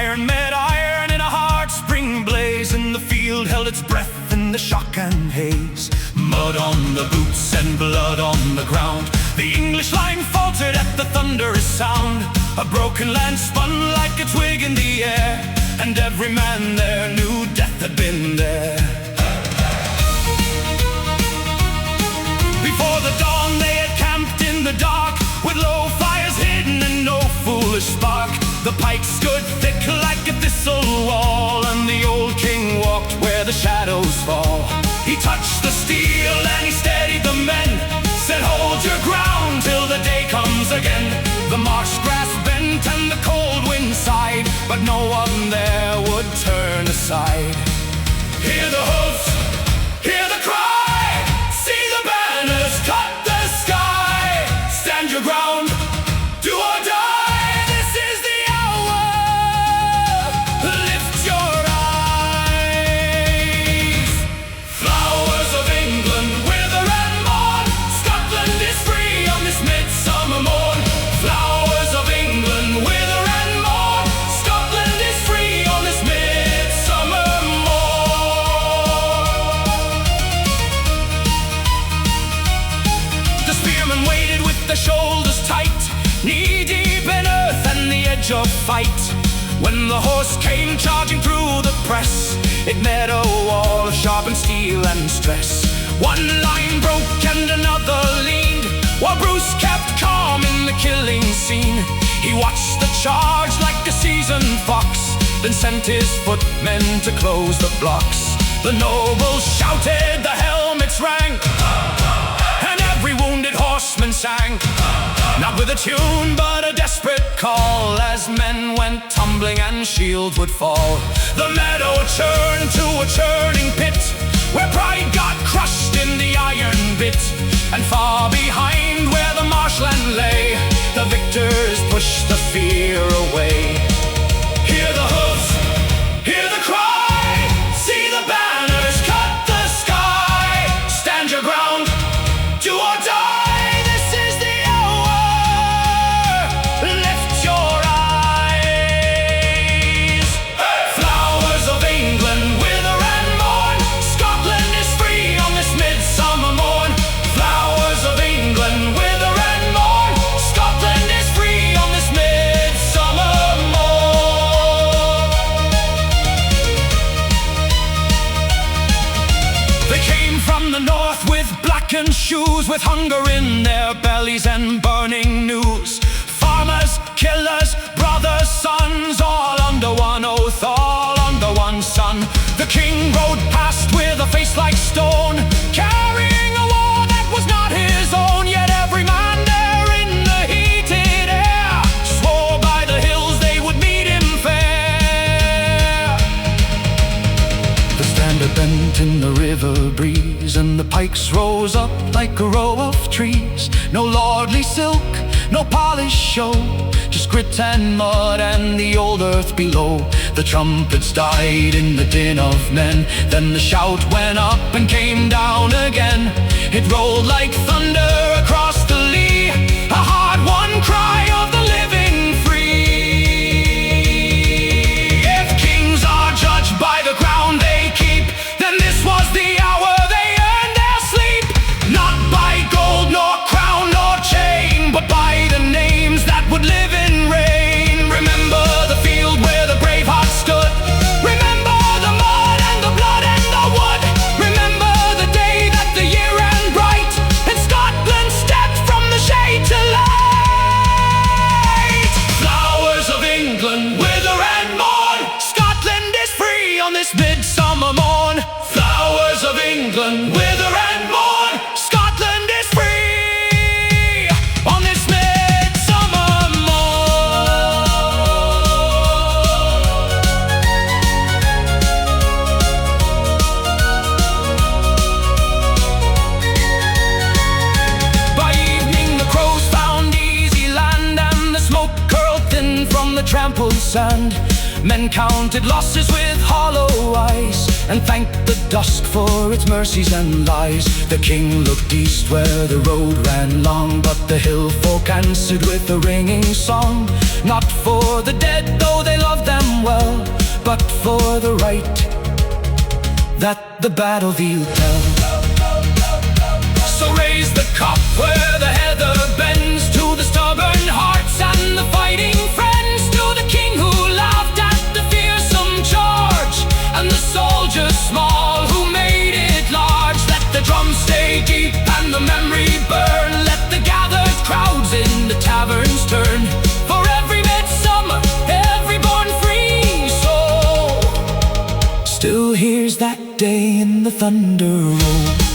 Iron met iron in a hard spring blaze, and the field held its breath in the shock and haze. Mud on the boots and blood on the ground, the English line faltered at the thunderous sound. A broken lance spun like a twig in the air, and every man there knew death had been there. Before the dawn they had camped in the dark, with low fires hidden and no foolish spark. The pikes stood thick like a thistle wall, and the old king walked where the shadows fall. He touched the steel and he steadied the men, said hold your ground till the day comes again. The marsh grass bent and the cold wind sighed, but no one there would turn aside. Hear the hoofs, hear the cry, see the banners cut the sky. Stand your ground, do or die, this is the hour. Lift your eyes. Flowers of England wither and mourn, Scotland is free on this midsummer morn. Flowers of England wither and mourn, Scotland is free on this midsummer morn. The spearmen waited with their shoulders tight, knee deep in earth and the edge of fight. When the horse came charging through the press, it met a wall of sharpened steel and stress. One line broke and another leaned, while Bruce kept calm in the killing scene. He watched the charge like a seasoned fox, then sent his footmen to close the blocks. The nobles shouted, the helmets rang, and every wounded horseman sang. Not with a tune, but a desperate call, as men went tumbling and shields would fall. The meadow turned to a churning pit, where pride got crushed in the iron bit. And far behind, where the marshland lay, the victors pushed the fear away. Hear the hoofs, hear the cry, see the banners cut the sky. Stand your ground, do or die. The north with blackened shoes, with hunger in their bellies and burning news. Farmers, killers, brothers, sons, all under one oath, all under one sun. The king rode past with a face like stone, carrying a war that was not his own. Yet every man there in the heated air swore by the hills they would meet him fair. The standard bent in the river breeze, and the pikes rose up like a row of trees. No lordly silk, no polished show, just grit and mud and the old earth below. The trumpets died in the din of men, then the shout went up and came down again. It rolled like thunder across the lea, a hard-won cry of the living free. If kings are judged by the ground they keep, then this was the hour they earned their sleep. Not by gold nor crown nor chain, but by the names that would live in rain. Remember the field where the brave hearts stood, remember the mud and the blood and the wood. Remember the day that the year ran bright, and Scotland stepped from the shade to light. Flowers of England wither and mourn, Scotland is free on this midsummer morn. Flowers of England wither and mourn, Scotland is free on this midsummer morn. By evening the crows found easy land, and the smoke curled thin from the trampled sand. Men counted losses with hollow eyes, and thanked the dusk for its mercies and lies. The king looked east where the road ran long, but the hill folk answered with a ringing song. Not for the dead, though they loved them well, but for the right, that the battlefield tells. So raise the cup where the heather bends, to the stubborn hearts and the fighting friends, to the king who laughed at the fearsome charge, and the soldiers small who made it large. Let the drums stay deep and the memory burn, let the gathered crowds in the taverns turn, for every midsummer, every born free soul still hears that day in the thunder roll.